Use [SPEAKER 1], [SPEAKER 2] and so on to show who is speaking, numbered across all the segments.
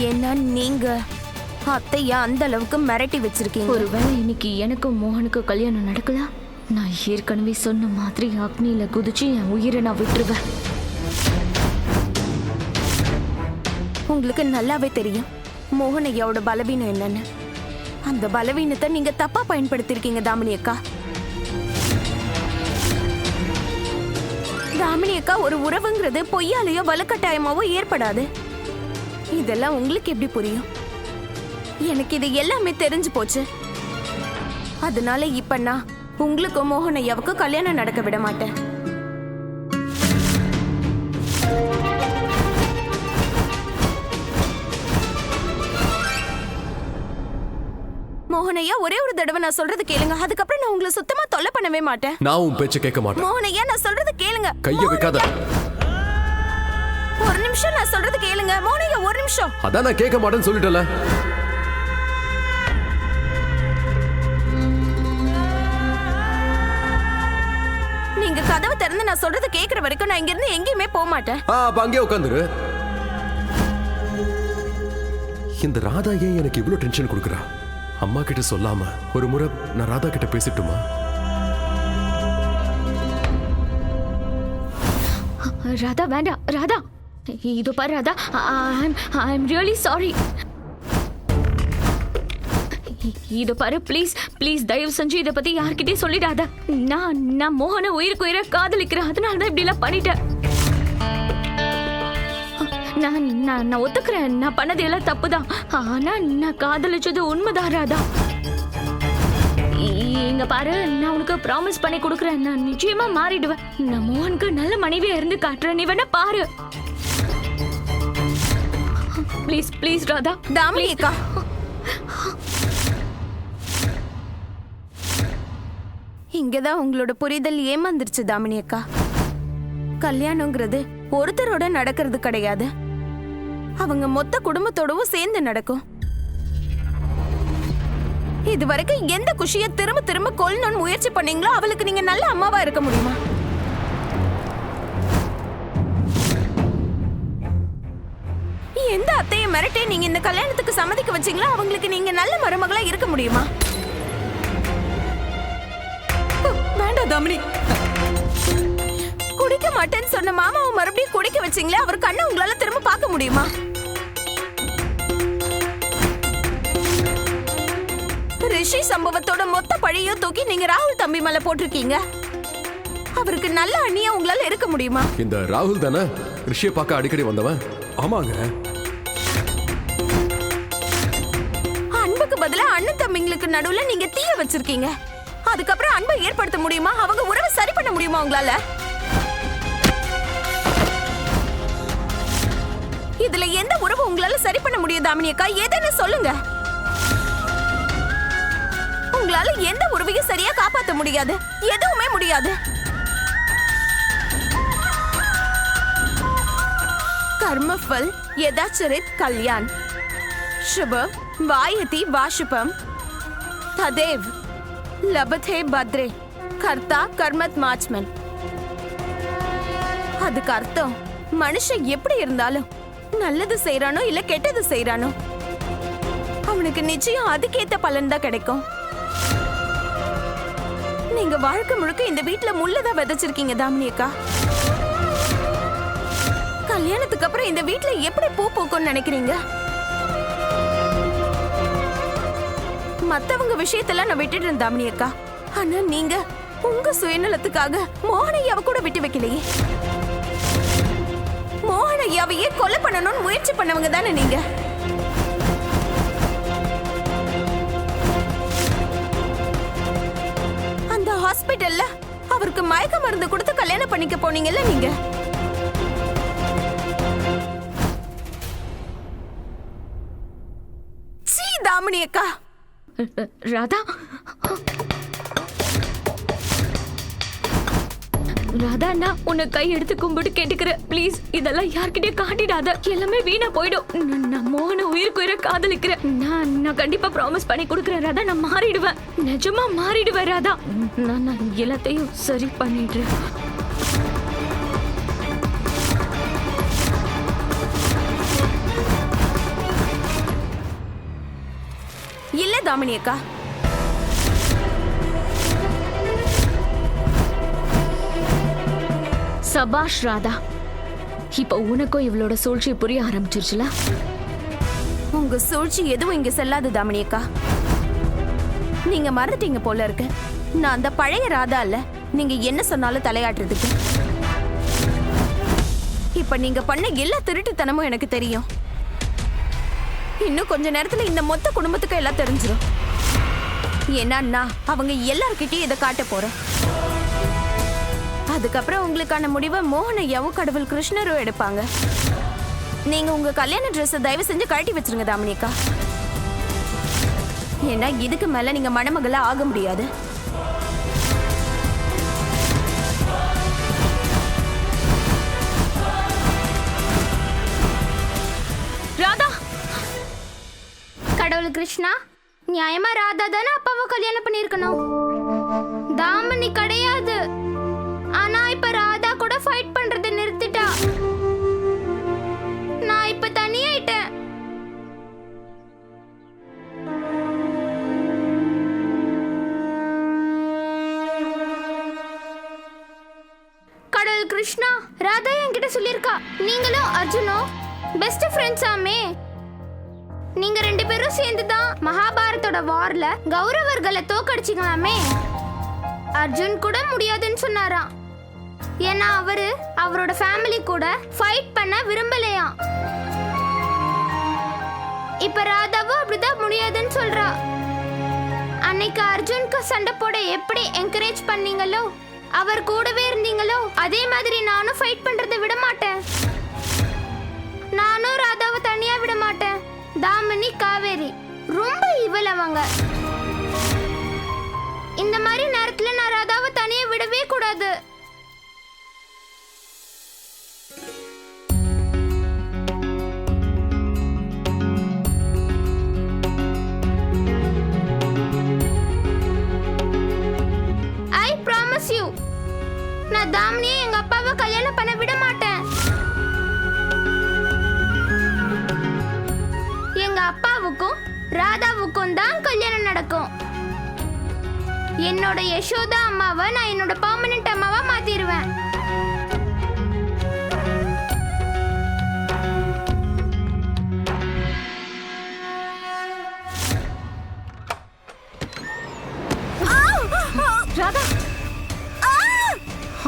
[SPEAKER 1] ஏன்னா நீங்க அத்தையா அந்த அளவுக்கு மிரட்டி வச்சிருக்கீங்க.
[SPEAKER 2] ஒருவேளை இன்னைக்கு எனக்கும் மோகனுக்கு கல்யாணம் நடக்கல, நான் ஏற்கனவே சொன்ன மாதிரி அக்னியில குதிச்சு என் உயிரை நான் விட்டுருவேன்.
[SPEAKER 1] உங்களுக்கு நல்லாவே தெரியும் மோகன் ஐயாவோட பலவீனம் என்னன்னு. அந்த பலவீனத்தை நீங்க தப்பா பயன்படுத்திருக்கீங்க தாமினி அக்கா. தாமினி அக்கா, ஒரு உறவுங்கிறது பொய்யாலேயோ வலுக்கட்டாயமாவோ ஏற்படாது. இதெல்லாம் உங்களுக்கு எப்படி புரியும்? எனக்கு இது எல்லாமே தெரிஞ்சு போச்சு. அதனால இப்ப நான் உங்களுக்கும் மோகன் ஐயாவுக்கும் கல்யாணம் நடக்க விட மாட்டேன். மோகன் ஐயா, ஒரே ஒரு தடவை நான் சொல்றது கேளுங்க. அதுக்கப்புறம் நான் உங்களை சுத்தமா தொல்லை பண்ணவே மாட்டேன்.
[SPEAKER 3] நான் உன் பேச்ச கேட்க மாட்டேன்.
[SPEAKER 1] மோகன் ஐயா, நான் சொல்றது கேளுங்க.
[SPEAKER 3] கைய வைக்காத.
[SPEAKER 1] ஒரு நிமிஷம், நான் சொல்றது கேளுங்க. மோகன் ஐயா, ஒரு நிமிஷம்.
[SPEAKER 3] அதான் நான் கேட்க மாட்டேன்னு சொல்லிட்டல.
[SPEAKER 1] நீங்க கதவை திறந்து நான் சொல்றது கேக்குற வரைக்கும் நான் இங்க இருந்து எங்கேயுமே போக மாட்டேன்.
[SPEAKER 3] அப்ப அங்கேயே உட்காந்துரு. இந்த ராதா ஏன் எனக்கு இவ்வளவு டென்ஷன் கொடுக்குறா? அம்மா கிட்ட சொல்லாம ஒரு முறை நான் ராதா கிட்ட பேசிட்டுமா?
[SPEAKER 2] ராதா வேண்டாம். ராதா, இது பாரு Radha, I am really sorry. இது பாரு, ப்ளீஸ் ப்ளீஸ் தயவு செஞ்சு இதை பத்தி யார்கிட்டயும் சொல்லிடாத. நான் மோகனை உயிருக்கு உயிரை காதலிக்கிறேன். அதனால தான் இப்படி எல்லாம் பண்ணிட்டேன். நான் ஒத்துக்கிறேன், நான் பண்ணது எல்லாம் தப்புதான். ஆனா நான் காதலிச்சது உண்மைதான் ராதா. இங்க பாரு, நான் உனக்கு ப்ராமிஸ் பண்ணி கொடுக்குறேன், நான் நிச்சயமா மாறிடுவேன். நான் மோகனுக்கு நல்ல மனைவியா இருந்து காட்டுறேன். நீ வேணா பாரு. Please please Radha.
[SPEAKER 1] தாமினி அக்கா, இங்கதான் உங்களோட புரிதல் ஏமாந்துருச்சு தாமினி அக்கா. கல்யாணங்கிறது ஒருத்தரோட நடக்கிறது கிடையாது, அவங்க மொத்த குடும்பத்தோடவும் சேர்ந்து நடக்கும். இது வரைக்கும் எந்த குஷிய திரும்ப திரும்ப கொல்லணும்னு முயற்சி பண்ணீங்களோ அவளுக்கு நீங்க நல்ல அம்மாவா இருக்க முடியுமா? எந்த அத்தையை மிரட்டி நீங்க இந்த கல்யாணத்துக்கு சம்மதிக்க வச்சீங்களோ அவங்களுக்கு நீங்க நல்ல மருமகளா இருக்க முடியுமா? வேண்டாம் தாமினி. குடிக்க மாட்டேன்னு சொன்ன மாமாவை மறுபடியும் குடிக்க வச்சீங்களே, அவர் கண்ணை உங்களால திரும்ப பார்க்க முடியுமா? ரிஷி சம்பவத்தோட மொத்த பழியும் தூக்கி நீங்க ராகுல் தம்பி மேல போட்டிருக்கீங்க. அவருக்கு நல்ல அண்ணியா உங்களால இருக்க முடியுமா?
[SPEAKER 3] இந்த ராகுல் தானே ரிஷியை பார்க்க அடிக்கடி வந்தவன்? ஆமாங்க.
[SPEAKER 1] அன்புக்கு பதிலா அண்ணன் தம்பிங்களுக்கு நடுவுல நீங்க தீய வச்சிருக்கீங்க. அதுக்கப்புறம் அன்பை ஏற்படுத்த முடியுமா? அவங்க உறவை சரி பண்ண முடியுமா உங்களால? இதுல எந்த உறவு உங்களால சரி பண்ண முடியும் தாமினி அக்கா? ஏதேன்னு சொல்லுங்க. உங்களால எந்த உறவையும் சரியா காப்பாற்ற முடியாது, எதுவுமே முடியாது. கர்மஃபல் யதாச்சரித் கல்யாண் शुभ वायति वाशुपम तदेव लभते भद्रे कर्ता कर्मत माचमन. அதுக்கு அர்த்தம், மனுஷன் எப்படி இருந்தாலும் நல்லது செய்யறானோ இல்ல கெட்டது செய்யறானோ அவனுக்கு நிச்சயம் அதுக்கேத்த பலன் தான் கிடைக்கும். நீங்க வாழ்க்கை முழுக்க இந்த வீட்டுல முள்ளதான் விதைச்சிருக்கீங்க தாமினி அக்கா. கல்யாணத்துக்கு அப்புறம் இந்த வீட்டுல எப்படி பூ பூக்கும்னு நினைக்கிறீங்க? மத்தவங்க விஷயத்தெல்லாம் நான் விட்டுட்டேன் தாமினி அக்கா. ஆனா நீங்க உங்க சுயநலத்துக்காக மோகனையாவை கூட விட்டு வைக்கலையே. மோகனையாவையே கொலை பண்ணணும்னு முயற்சி பண்ணவங்க தானே நீங்க. அந்த ஹாஸ்பிட்டல்ல அவருக்கு மயக்க மருந்து கொடுத்து கல்யாணம் பண்ணிக்க போனீங்கல்ல நீங்க. சீ தாமினி அக்கா.
[SPEAKER 2] ராதா, ராதா, நான் உன்னை கை எடுத்து கும்பிட்டு கேட்டுக்கிறேன். ப்ளீஸ் இதெல்லாம் யார்கிட்டயும் காட்டிடாத. எல்லாமே வீணா போயிடும். நான் மோகனை உயிருக்கு உயிரை காதலிக்கிறேன். நான் கண்டிப்பா ப்ராமிஸ் பண்ணி கொடுக்குறேன் ராதா. நான் மாறிடுவேன், நிஜமா மாறிடுவேன் ராதா. நான் எல்லாத்தையும் சரி பண்ணிடுறேன்.
[SPEAKER 1] தாமினி அக்கா.
[SPEAKER 2] சபாஷ் ராதா, இப்ப உனக்கும் இவளோட சூழ்ச்சி புரிய ஆரம்பிச்சிருச்சுல.
[SPEAKER 1] உங்க சூழ்ச்சி எதுவும் இங்க செல்லாது தாமினி அக்கா. நீங்க மறந்துட்டீங்க போல இருக்கு. நான் அந்த பழைய ராதா இல்ல, நீங்க என்ன சொன்னாலும் தலையாட்டுறதுக்கு. இப்ப நீங்க பண்ண எல்லா திருட்டுத்தனமும் எனக்கு தெரியும். இன்னும் கொஞ்ச நேரத்துல இந்த மொத்த குடும்பத்துக்கு எல்லாம் தெரிஞ்சிடும். ஏன்னா நான் அவங்க எல்லார்கிட்டயும் இதை காட்ட போறேன். அதுக்கப்புறம் உங்களுக்கான முடிவை மோகனையாவும் கடவுள் கிருஷ்ணரும் எடுப்பாங்க. நீங்க உங்க கல்யாண ட்ரெஸ் தயவு செஞ்சு கழட்டி வச்சிருங்க தாமினி அக்கா. ஏன்னா இதுக்கு மேல நீங்க மணமகளா ஆக முடியாது.
[SPEAKER 2] ராதா,
[SPEAKER 4] கடவுள் கிருஷ்ணா, நியாயமா ராதா தானே அப்பாவை கல்யாணம் பண்ணிருக்கணும். தாமினி கிடையாது. ஆனா இப்ப ராதா கூட ஃபைட் பண்றதை நிறுத்திட்டா. நான் இப்ப தனியாயிட்டேன். கடவுள் கிருஷ்ணா, ராதா என்கிட்ட சொல்லியிருக்கா நீங்களும் அர்ஜுனும் பெஸ்ட் ஃப்ரெண்ட்ஸ் ஆமே. நீங்க 2 பேரும் சேர்ந்து தான் மகாபாரதோட வார்ல கௌரவர்களை தோக்கடிச்சிக்கலாமே. அர்ஜுன் கூட முடியாதுன்னு சொன்னாராம். ஏன்னா அவரோட ஃபேமிலி கூட ஃபைட் பண்ண விரும்பலையாம். இப்ப ராதாவும் அப்படிதான் முடியாதுன்னு சொல்றா. அன்னைக்கு அர்ஜுனுக்கு சண்டை போட எப்படி என்கரேஜ் பண்ணீங்களோ, அவர் கூடவே இருந்தீங்களோ, அதே மாதிரி நானும் ஃபைட் பண்றதை விட மாட்டேன். நானும் ராதாவை தனியா விட மாட்டேன். தாமினி, காவேரி ரொம்ப இவளவங்க. இந்த மாதிரி நேரத்துல நான் ராதாவை தனியா விடவே கூடாது. ஐ ப்ராமிஸ் யூ, நான் தாமினியை எங்க அப்பாவை கல்யாணம் பண்ண விட மாட்டேன். எங்க அப்பாவுக்கும் ராதாவுக்கும் தான் கல்யாணம் நடக்கும். என்னோட யசோதா அம்மாவை நான் என்னோட பெர்மனன்ட் அம்மாவா மாத்திடுவேன்.
[SPEAKER 2] ராதா,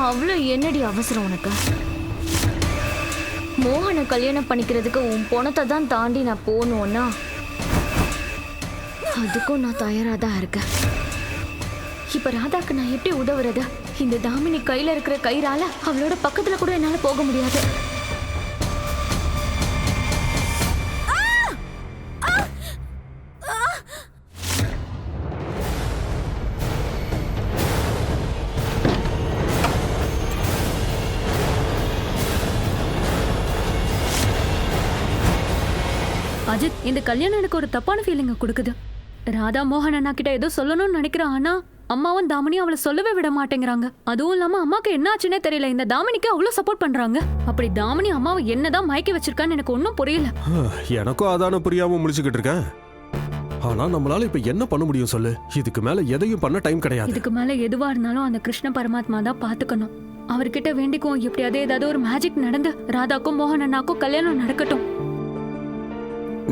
[SPEAKER 2] அவ்வளவு என்னடி அவசரம் உனக்கு? மோகனை கல்யாணம் பண்ணிக்கிறதுக்கு உன் பணத்தை தான் தாண்டி நான் போகணும்னா அதுக்கும் நான் தயாரா தான் இருக்கேன். இப்ப ராதாக்கு நான் எப்படி உதவுறது? இந்த தாமினி கையில இருக்கிற கயிறால அவளோட பக்கத்துல கூட என்னால போக முடியாது.
[SPEAKER 5] அஜித், இந்த கல்யாணம் எனக்கு ஒரு தப்பான ஃபீலிங்க கொடுக்குது. ராதா மோகன் அண்ணா கிட்ட ஏதோ சொல்லணும்னு நினைக்கிறான். ஆனா அம்மாவும் தாமினியும் அவளை சொல்லவே விட மாட்டேங்கிறாங்க. அதுவும் இல்லாம அம்மாக்கு என்ன ஆச்சுன்னே தெரியல. இந்த தாமினிக்கு அவ்வளவு சப்போர்ட் பண்றாங்க. அப்படி தாமினி அம்மாவை என்னதான் மயக்கி வச்சிருக்கான்னு எனக்கு ஒன்னும் புரியல.
[SPEAKER 3] எனக்கும் அதான புரியாம முடிச்சுக்கிட்டு இருக்கேன். ஆனா நம்மளால இப்ப என்ன பண்ண முடியும் சொல்லு? இதுக்கு மேல எதையும் பண்ண டைம் கிடையாது.
[SPEAKER 5] இதுக்கு மேல எதுவா இருந்தாலும் அந்த கிருஷ்ண பரமாத்மா தான் பாத்துக்கணும். அவர்கிட்ட வேண்டிக்கும் எப்படியாவது ஏதாவது ஒரு மேஜிக் நடந்து ராதாக்கும் மோகன் அண்ணாக்கும் கல்யாணம் நடக்கட்டும்.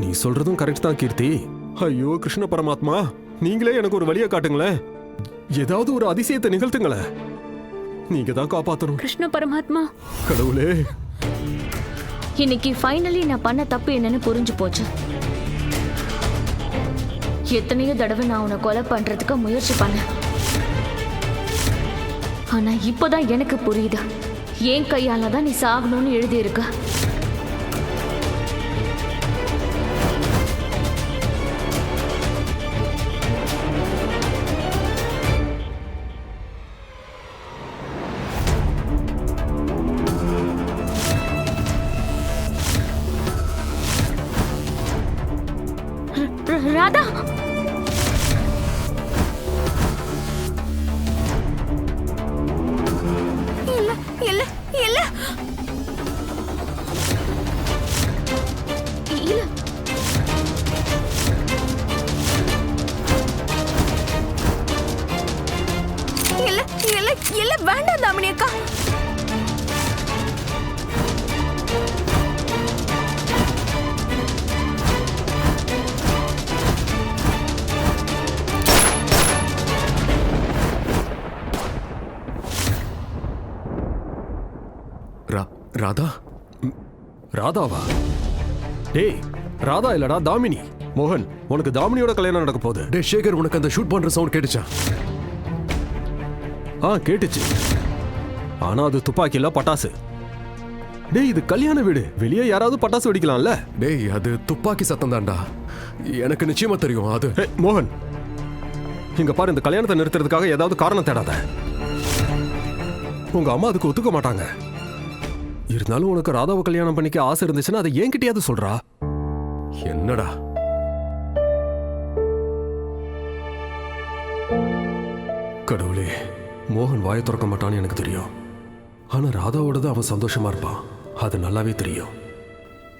[SPEAKER 3] நீ சொல்றதும் கரெக்ட் தான் கீர்த்தி. ஐயோ கிருஷ்ண பரமாத்மா, நீங்களே எனக்கு ஒரு வழியை காட்டுங்களேன். ஏதாவது ஒரு அதிசயத்தை நிகழ்த்துங்களேன். நீங்க தான் காப்பாத்தணும்.
[SPEAKER 5] கிருஷ்ண பரமாத்மா,
[SPEAKER 3] கடவுளே.
[SPEAKER 2] இன்னைக்கு ஃபைனலி நான் பண்ண தப்பு என்னன்னு புரிஞ்சு போச்சு. எத்தனையோ தடவை நான் உன்னை கொலை பண்றதுக்கு முயற்சி பண்ணேன். ஆனா இப்போதான் எனக்கு புரியுது, என் கையால தான் நீ சாகணும்னு எழுதியிருக்க. ராதா,
[SPEAKER 1] இல்ல இல்ல இல்ல
[SPEAKER 2] இல்ல
[SPEAKER 1] இல்ல வேண்டாம் தாமினி அக்கா.
[SPEAKER 3] ராதா? ராதாவா? டேய், ராதா இல்லடா தாமினி. மோகன், உனக்கு தாமினியோட கல்யாணம் நடக்க போகுது.
[SPEAKER 6] டே சேகர், உனக்கு அந்த ஷூட் பண்ற சவுண்ட் கேட்டுச்சா?
[SPEAKER 3] கேட்டுச்சு. ஆனா அது துப்பாக்கி இல்ல, பட்டாசு. டேய், இது கல்யாண வீடு, வெளியே யாராவது பட்டாசு வெடிக்கலாம்ல?
[SPEAKER 6] டேய், அது துப்பாக்கி சத்தம் தான்டா. எனக்கு நிச்சயமா தெரியும் அது.
[SPEAKER 3] மோகன், இங்க பாரு, இந்த கல்யாணத்தை நிறுத்துறதுக்காக ஏதாவது காரணம் தேடாத. உங்க அம்மா அதுக்கு ஒத்துக்க மாட்டாங்க. இருந்தாலும் உனக்கு ராதாவை கல்யாணம் பண்ணிக்க ஆசை இருந்துச்சுன்னா அதை என்கிட்டயாவது சொல்றா.
[SPEAKER 6] என்னடா?
[SPEAKER 3] கடவுளே, மோகன் வாயை திறக்க மாட்டான்னு எனக்கு தெரியும். ஆனா ராதாவோடது அவன் சந்தோஷமா இருப்பான், அது நல்லாவே தெரியும்.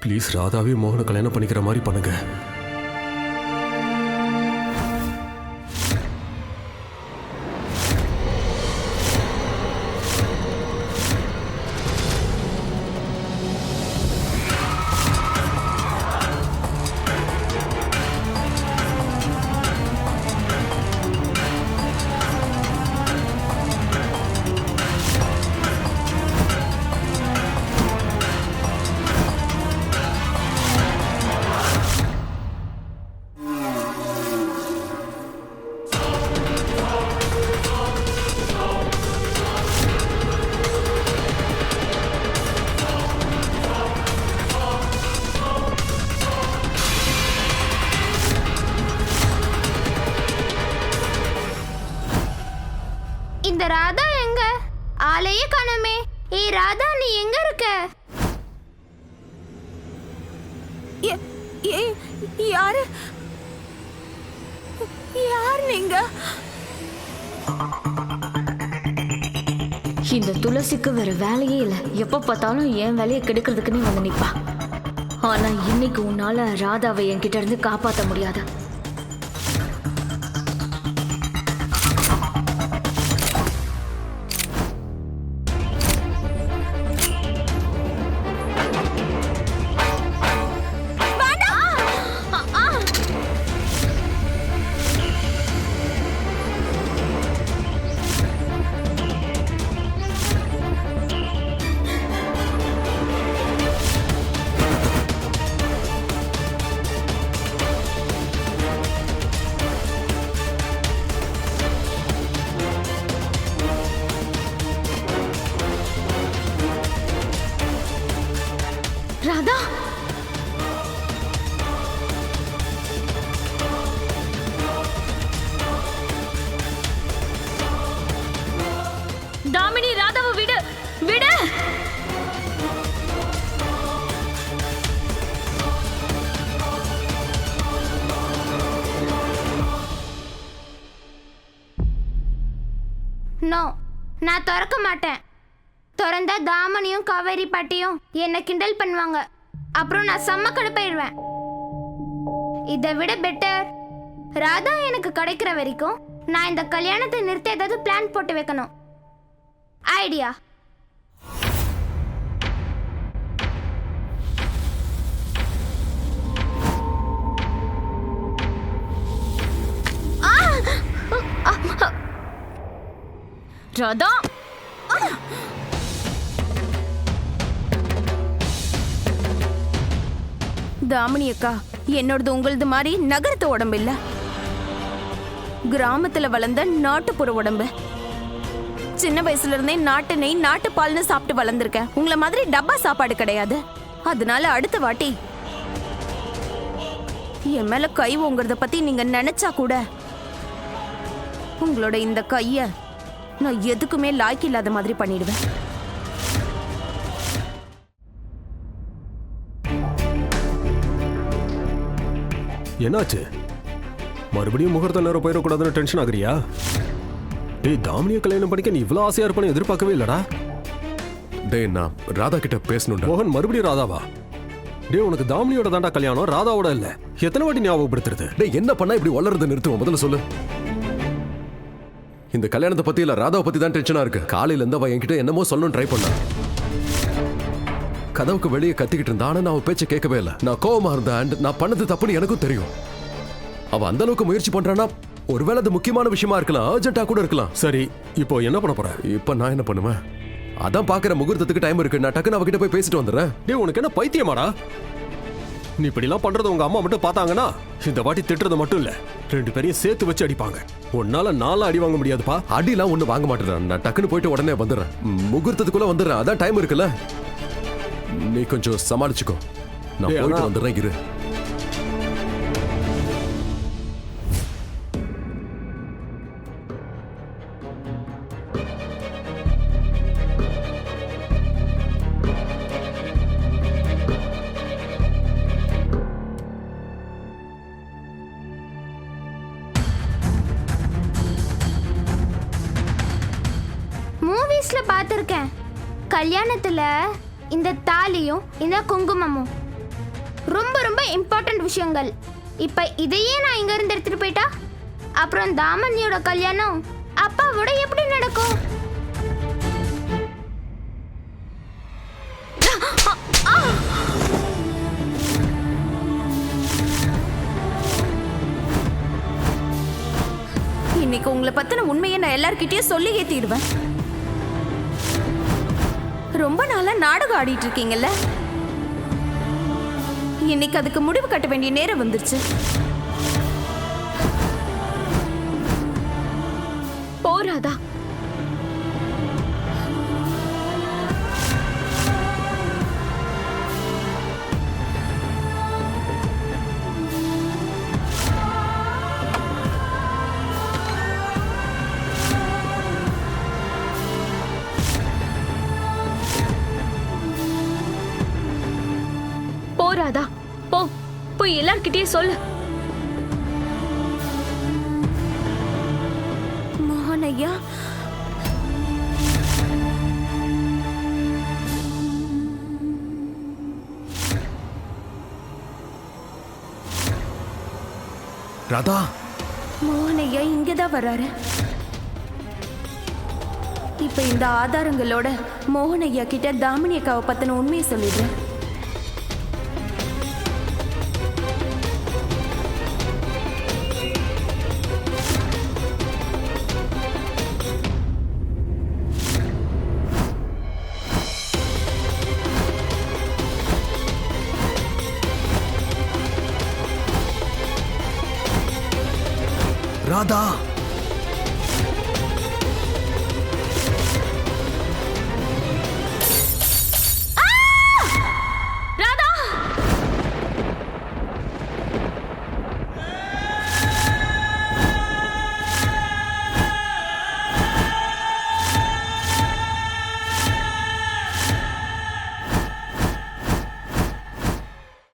[SPEAKER 3] ப்ளீஸ் ராதாவே மோகனை கல்யாணம் பண்ணிக்கிற மாதிரி பண்ணுங்க.
[SPEAKER 4] இந்த ராதா எங்க? ஆளையே காணோமே. ஏய் ராதா, நீ எங்க இருக்க?
[SPEAKER 1] யாரு யார் நீங்க?
[SPEAKER 2] இந்த துளசிக்கு வேற வேலையே இல்ல. எப்ப பார்த்தாலும் என் வேலையை கெடுக்கிறதுக்குன்னு வந்து நிப்பா. ஆனா இன்னைக்கு உன்னால ராதாவை என்கிட்ட இருந்து காப்பாத்த முடியாது. ராதா, தாமினி, ராதாவை விடு விடு.
[SPEAKER 4] நோ, நான் திறக்க மாட்டேன். திறந்தா தாமனியும் காவேரி பாட்டியும் என்ன கிண்டல் பண்ணுவாங்க. அப்புறம் நான் செம்ம கடுப்பாயிடுவேன். இதை விட பெட்டர், ராதா எனக்கு கிடைக்கிற வரைக்கும் நான் இந்த கல்யாணத்தை நிறுத்த ஏதாவது பிளான் போட்டு வைக்கணும். ஐடியா.
[SPEAKER 2] ராதா,
[SPEAKER 1] தாமினி அக்கா, என்னோடது உங்களது மாதிரி நகரத்து உடம்பு இல்ல, கிராமத்துல வளர்ந்த நாட்டுப்புற உடம்பு. சின்ன வயசுல இருந்தே நாட்டு நெய் நாட்டு பால்னு சாப்பிட்டு வளர்ந்துருக்கேன். உங்களை மாதிரி டப்பா சாப்பாடு கிடையாது. அதனால அடுத்த வாட்டி என் மேல கை ஓங்குறத பத்தி நீங்க நினைச்சா கூட உங்களோட இந்த கைய நான் எதுக்குமே லாய்க்கு இல்லாத மாதிரி பண்ணிடுவேன்.
[SPEAKER 3] என்னாச்சு? மறுபடியும் முகூர்த்த நேரம் போயிடக்கூடாதுன்னு டென்ஷன் ஆகுறியா? டேய், தாமினியை கல்யாணம் பண்ணிக்க நீ இவ்வளவு ஆசையா இருப்பான்னு எதிர்பார்க்கவே இல்லடா.
[SPEAKER 6] டேய், நான் ராதா கிட்ட பேசணும்டா.
[SPEAKER 3] மோகன், மறுபடியும் ராதாவா? டேய், உனக்கு தாமினியோட தாண்டா கல்யாணம், ராதாவோட இல்ல. எத்தனை வாட்டி ஞாபகப்படுத்துறது?
[SPEAKER 6] டேய், என்ன பண்ணா இப்படி வளர்றது நிறுத்துவோம், முதல்ல சொல்லு. இந்த கல்யாணத்தை பத்தி இல்ல ராதாவை பத்தி தான் டென்ஷனா இருக்கு. காலையில இருந்து அவ என்கிட்ட என்னமோ சொல்லணும்னு ட்ரை பண்ணா. கதவுக்கு வெளியே கத்திக்கிட்டு இருந்தா, ஆனா நான் அவ பேச்ச கேட்கவே இல்லை. நான் கோவமா இருந்தேன் and நான் பண்ணது தப்புன்னு எனக்கும் தெரியும். அவ அந்த அளவுக்கு முயற்சி பண்றானா, ஒருவேளை அது முக்கியமான விஷயமா இருக்கலாம், அர்ஜென்ட்டா கூட இருக்கலாம்.
[SPEAKER 3] சரி, இப்போ என்ன பண்ண போற?
[SPEAKER 6] இப்ப நான் என்ன பண்ணுவேன்? அதான் பாக்குற முகூர்த்தத்துக்கு டைம் இருக்கு. நான் டக்குன்னு அவகிட்ட போய் பேசிட்டு வந்துடுறேன்.
[SPEAKER 3] டேய், உனக்கு என்ன பைத்தியமாடா? நீ இப்படிலாம் பண்றது உங்க அம்மா மட்டும் பார்த்தாங்கன்னா இந்த வாட்டி திட்டுறது மட்டும் இல்ல, 2 பேரையும் சேர்த்து வச்சு அடிப்பாங்க. உன்னால 4 அடி வாங்க முடியாதுப்பா.
[SPEAKER 6] அடிலாம் ஒண்ணு வாங்க மாட்டேன். நான் டக்குன்னு போயிட்டு உடனே வந்துடுறேன். முகூர்த்தத்துக்குள்ள வந்துடுறேன். அதான் டைம் இருக்குல்ல. நீ கொஞ்சம் சமாளிச்சுக்கோ. நான்
[SPEAKER 3] டேய்,
[SPEAKER 6] போயிட்டு
[SPEAKER 3] ஆனா-
[SPEAKER 6] வந்துடுறேன். இரு.
[SPEAKER 4] மூவிஸ்ல பார்த்துருக்கேன். கல்யாணத்துல இந்த தாலியும் இந்த குங்குமமும் ரொம்ப ரொம்ப இம்பார்ட்டன்ட் விஷயங்கள். இப்ப இதையே நான் இங்க இருந்து எடுத்துட்டு போயிட்டா அப்புறம் தாமனியோட கல்யாணம் அப்பாவோட எப்படி நடக்கும்?
[SPEAKER 1] இன்னைக்கு உங்களை பத்தின உண்மையை நான் எல்லார்கிட்டயும் சொல்லி ஏத்திடுவேன். ரொம்ப நாளா நாடகம் ஆடிட்டு இருக்கீங்கல்ல, இன்னைக்கு அதுக்கு முடிவு கட்ட வேண்டிய நேரம் வந்துருச்சு.
[SPEAKER 2] போராதா, போராதா, போ போய் எல்லார்கிட்டயும் சொல்லு.
[SPEAKER 1] மோகன் ஐயா,
[SPEAKER 6] ராதா,
[SPEAKER 1] மோகன் ஐயா இங்கதான் வராரு. இப்ப இந்த ஆதாரங்களோட மோகன் ஐயா கிட்ட தாமினி அக்காவை பத்தின உண்மையை சொல்லிடுறேன்.
[SPEAKER 6] ராதா.